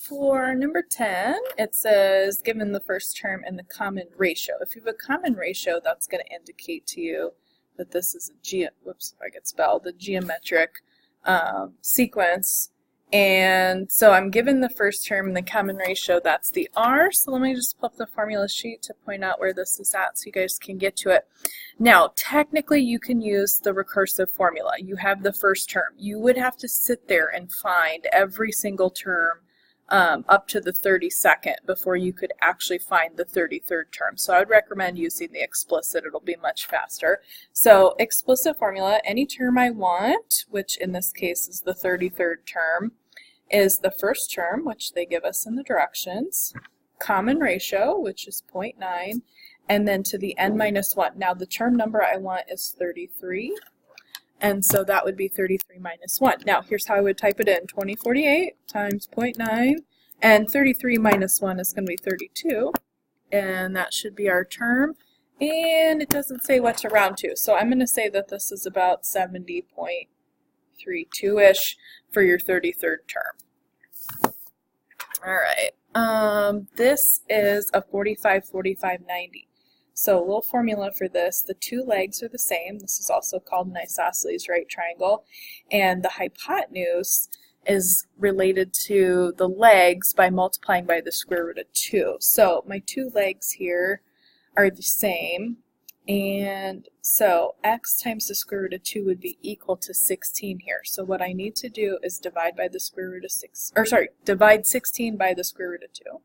For number 10, it says given the first term and the common ratio. If you have a common ratio, that's going to indicate to you that this is a geometric sequence. And so I'm given the first term and the common ratio, that's the r. So let me just pull up the formula sheet to point out where this is at so you guys can get to it. Now, technically you can use the recursive formula. You have the first term. You would have to sit there and find every single term up to the 32nd before you could actually find the 33rd term. So I would recommend using the explicit. It'll be much faster. So explicit formula, any term I want, which in this case is the 33rd term, is the first term, which they give us in the directions, common ratio, which is 0.9, and then to the n minus 1. Now the term number I want is 33. And so that would be 33 minus 1. Now, here's how I would type it in. 2048 times 0.9, and 33 minus 1 is going to be 32. And that should be our term. And it doesn't say what to round to. So I'm going to say that this is about 70.32-ish for your 33rd term. All right. This is a 45, 45, 90. So a little formula for this, the two legs are the same. This is also called an isosceles right triangle. And the hypotenuse is related to the legs by multiplying by the square root of 2. So my two legs here are the same. And so x times the square root of 2 would be equal to 16 here. So what I need to do is divide by the square root of divide 16 by the square root of 2.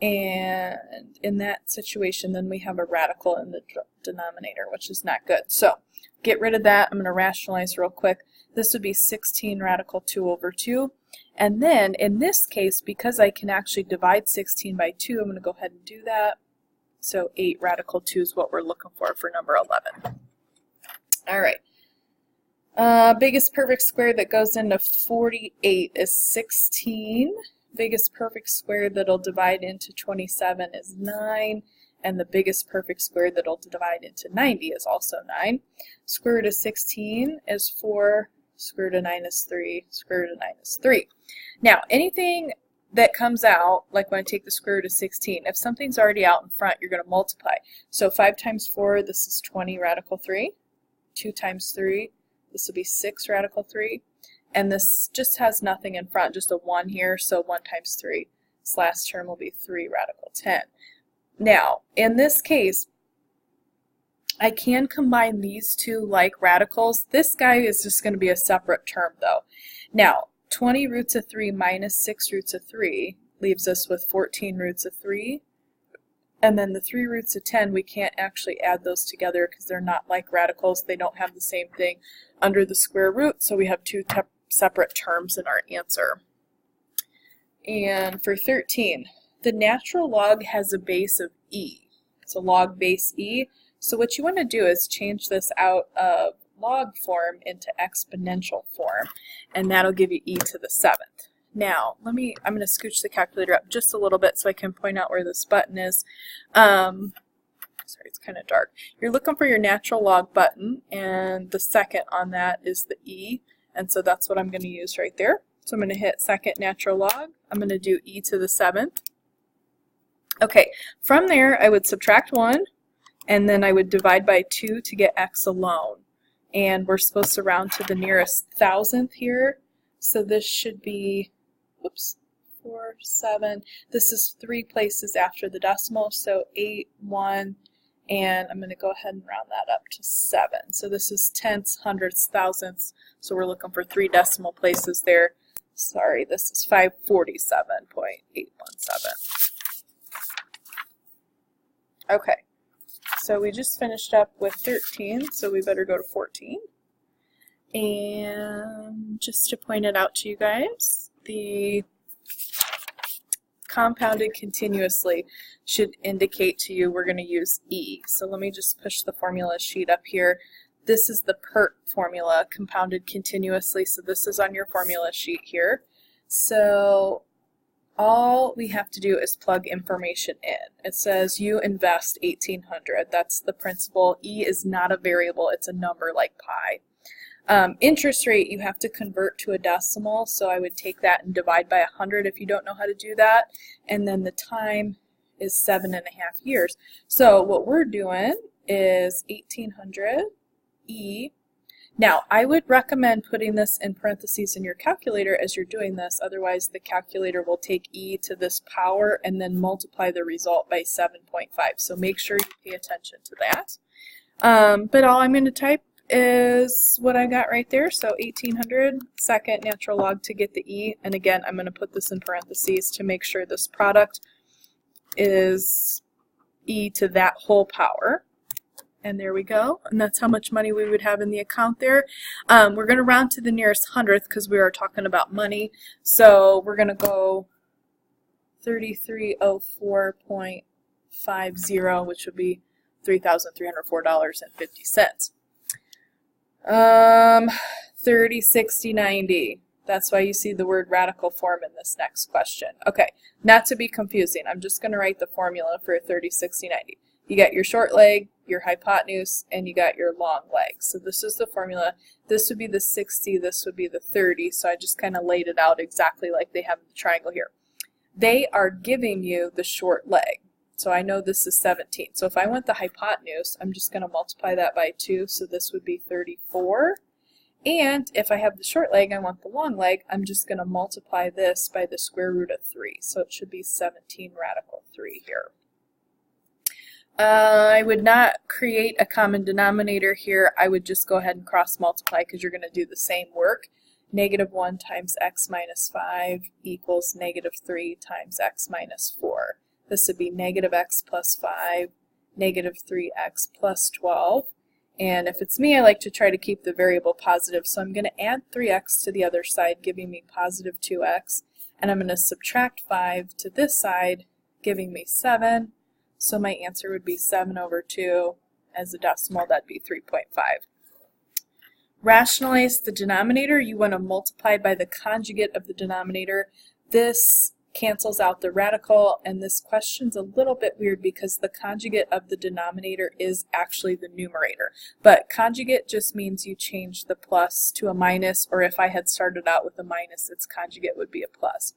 And in that situation, then we have a radical in the denominator, which is not good. So get rid of that. I'm going to rationalize real quick. This would be 16 radical 2 over 2. And then in this case, because I can actually divide 16 by 2, I'm going to go ahead and do that. So 8 radical 2 is what we're looking for number 11. All right. Biggest perfect square that goes into 48 is 16. Biggest perfect square that'll divide into 27 is 9, and the biggest perfect square that'll divide into 90 is also 9. Square root of 16 is 4, square root of 9 is 3, square root of 9 is 3. Now, anything that comes out, like when I take the square root of 16, if something's already out in front, you're going to multiply. So 5 times 4, this is 20 radical 3. 2 times 3, this will be 6 radical 3. And this just has nothing in front, just a 1 here, so 1 times 3. This last term will be 3 radical 10. Now, in this case, I can combine these two like radicals. This guy is just going to be a separate term, though. Now, 20 roots of 3 minus 6 roots of 3 leaves us with 14 roots of 3. And then the 3 roots of 10, we can't actually add those together because they're not like radicals. They don't have the same thing under the square root, so we have two separate terms in our answer. And for 13, the natural log has a base of e. It's a log base e. So what you want to do is change this out of log form into exponential form, and that'll give you e to the 7th. Now, I'm going to scooch the calculator up just a little bit so I can point out where this button is. Sorry, it's kind of dark. You're looking for your natural log button, and the second on that is the e. And so that's what I'm going to use right there. So I'm going to hit second natural log. I'm going to do e to the 7th. Okay, from there I would subtract 1, and then I would divide by 2 to get x alone. And we're supposed to round to the nearest thousandth here. So this should be, 4, 7. This is 3 places after the decimal, so 8, 1, and I'm going to go ahead and round that up to 7. So this is tenths, hundredths, thousandths, so we're looking for 3 decimal places there. Sorry, this is 547.817. Okay, so we just finished up with 13, so we better go to 14. And just to point it out to you guys, the compounded continuously should indicate to you we're going to use e. So let me just push the formula sheet up here. This is the PERT formula, compounded continuously, so this is on your formula sheet here. So all we have to do is plug information in. It says you invest $1,800. That's the principal. E is not a variable, it's a number like pi. Interest rate, you have to convert to a decimal, so I would take that and divide by 100 if you don't know how to do that. And then the time is 7.5 years. So what we're doing is 1800 E. Now, I would recommend putting this in parentheses in your calculator as you're doing this, otherwise the calculator will take e to this power and then multiply the result by 7.5. So make sure you pay attention to that. But all I'm going to type is what I got right there, so 1800 second natural log to get the e, and again I'm going to put this in parentheses to make sure this product is e to that whole power. And there we go, and that's how much money we would have in the account there. We're going to round to the nearest hundredth because we are talking about money, so we're going to go 3304.50, which would be $3,304.50. 30, 60, 90. That's why you see the word radical form in this next question. Okay, not to be confusing, I'm just going to write the formula for 30, 60, 90. You got your short leg, your hypotenuse, and you got your long leg. So this is the formula. This would be the 60, this would be the 30, so I just kind of laid it out exactly like they have in the triangle here. They are giving you the short leg. So I know this is 17. So if I want the hypotenuse, I'm just going to multiply that by 2, so this would be 34. And if I have the short leg, I want the long leg, I'm just going to multiply this by the square root of 3. So it should be 17 radical 3 here. I would not create a common denominator here. I would just go ahead and cross multiply because you're going to do the same work. Negative 1 times x minus 5 equals negative 3 times x minus 4. This would be negative x plus 5, negative 3x plus 12. And if it's me, I like to try to keep the variable positive, so I'm going to add 3x to the other side, giving me positive 2x. And I'm going to subtract 5 to this side, giving me 7. So my answer would be 7 over 2. As a decimal, that'd be 3.5. Rationalize the denominator. You want to multiply by the conjugate of the denominator. This cancels out the radical, and this question's a little bit weird because the conjugate of the denominator is actually the numerator. But conjugate just means you change the plus to a minus, or if I had started out with a minus, its conjugate would be a plus.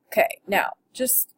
Okay, now,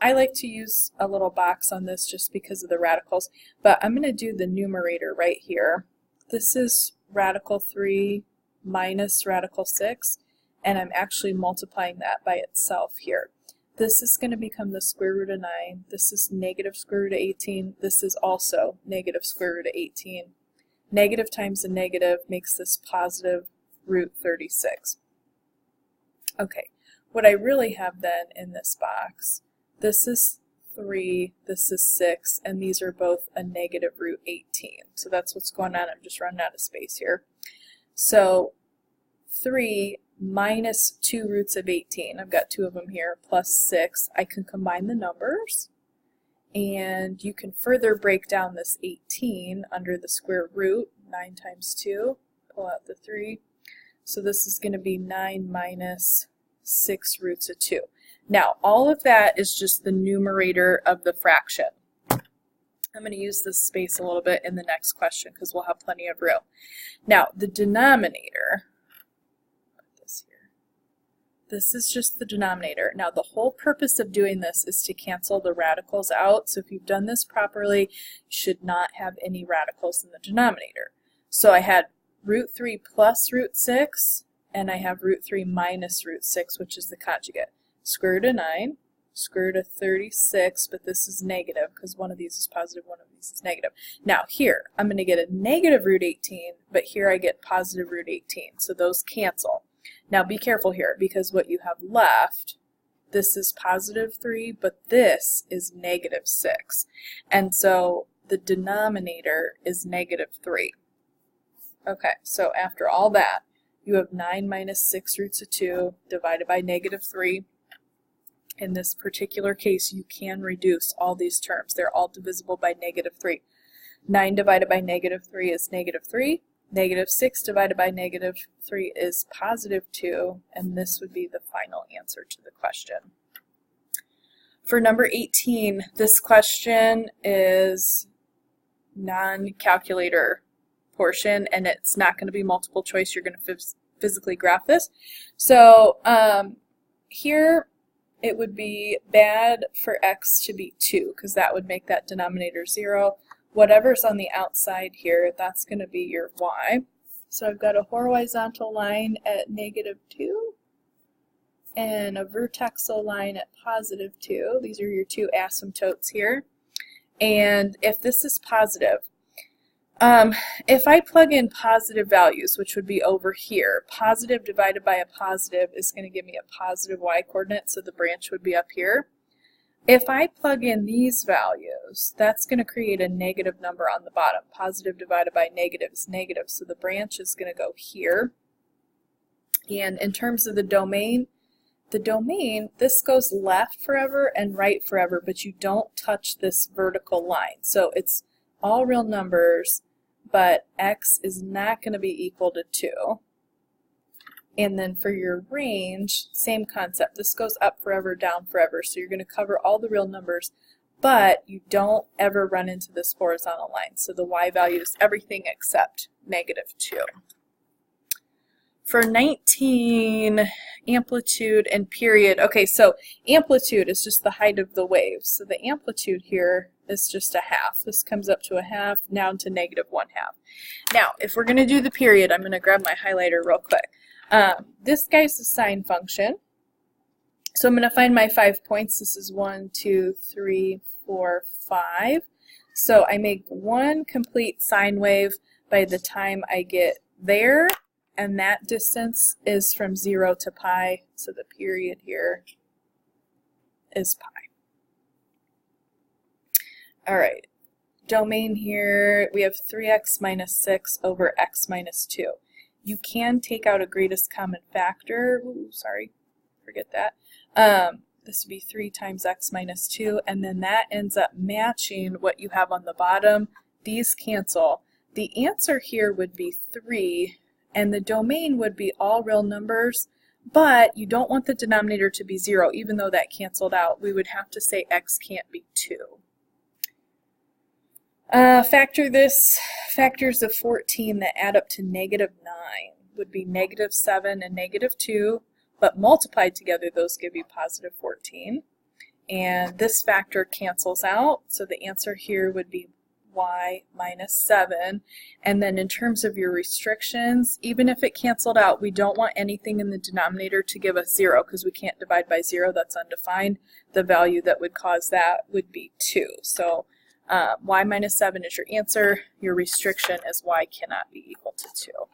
I like to use a little box on this just because of the radicals, but I'm going to do the numerator right here. This is radical 3 minus radical 6, and I'm actually multiplying that by itself here. This is going to become the square root of 9. This is negative square root of 18. This is also negative square root of 18. Negative times a negative makes this positive root 36. Okay. What I really have then in this box, this is 3, this is 6, and these are both a negative root 18. So that's what's going on. I'm just running out of space here. So 3 minus 2 roots of 18, I've got 2 of them here, plus 6. I can combine the numbers, and you can further break down this 18 under the square root, 9 times 2, pull out the 3. So this is going to be 9 minus 6 roots of 2. Now, all of that is just the numerator of the fraction. I'm going to use this space a little bit in the next question because we'll have plenty of room. Now, the denominator, put this here. This is just the denominator. Now, the whole purpose of doing this is to cancel the radicals out. So if you've done this properly, you should not have any radicals in the denominator. So I had root 3 plus root 6, and I have root 3 minus root 6, which is the conjugate. Square root of 9, square root of 36, but this is negative because one of these is positive, one of these is negative. Now here, I'm going to get a negative root 18, but here I get positive root 18, so those cancel. Now be careful here because what you have left, this is positive 3, but this is negative 6. And so the denominator is negative 3. Okay, so after all that, you have 9 minus 6 roots of 2 divided by negative 3. In this particular case, you can reduce all these terms. They're all divisible by negative 3. 9 divided by negative 3 is negative 3. Negative 6 divided by negative 3 is positive 2. And this would be the final answer to the question. For number 18, this question is non-calculator portion, and it's not going to be multiple choice. You're going to physically graph this. So here it would be bad for x to be 2, because that would make that denominator 0. Whatever's on the outside here, that's going to be your y. So I've got a horizontal line at -2 and a vertexal line at +2. These are your two asymptotes here. And if this is positive, if I plug in positive values, which would be over here, positive divided by a positive is going to give me a positive y-coordinate, so the branch would be up here. If I plug in these values, that's going to create a negative number on the bottom. Positive divided by negative is negative, so the branch is going to go here. And in terms of the domain, this goes left forever and right forever, but you don't touch this vertical line. So it's all real numbers, but x is not going to be equal to 2. And then for your range, same concept. This goes up forever, down forever. So you're going to cover all the real numbers, but you don't ever run into this horizontal line. So the y value is everything except -2. For 19, amplitude and period. Okay, so amplitude is just the height of the wave. So the amplitude here is just a half. This comes up to a half, down to -1/2. Now, if we're going to do the period, I'm going to grab my highlighter real quick. This guy's a sine function. So I'm going to find my 5 points. This is 1, 2, 3, 4, 5. So I make one complete sine wave by the time I get there, and that distance is from 0 to pi, so the period here is pi. All right, domain here, we have 3x minus 6 over x minus 2. You can take out a greatest common factor. Ooh, sorry, forget that. This would be 3 times x minus 2, and then that ends up matching what you have on the bottom. These cancel. The answer here would be 3, and the domain would be all real numbers, but you don't want the denominator to be 0, even though that canceled out. We would have to say x can't be 2. Factor this. Factors of 14 that add up to -9 would be -7 and -2, but multiplied together those give you +14. And this factor cancels out, so the answer here would be y minus 7. And then in terms of your restrictions, even if it canceled out, we don't want anything in the denominator to give us 0, because we can't divide by 0, that's undefined. The value that would cause that would be 2. So y minus 7 is your answer. Your restriction is y cannot be equal to 2.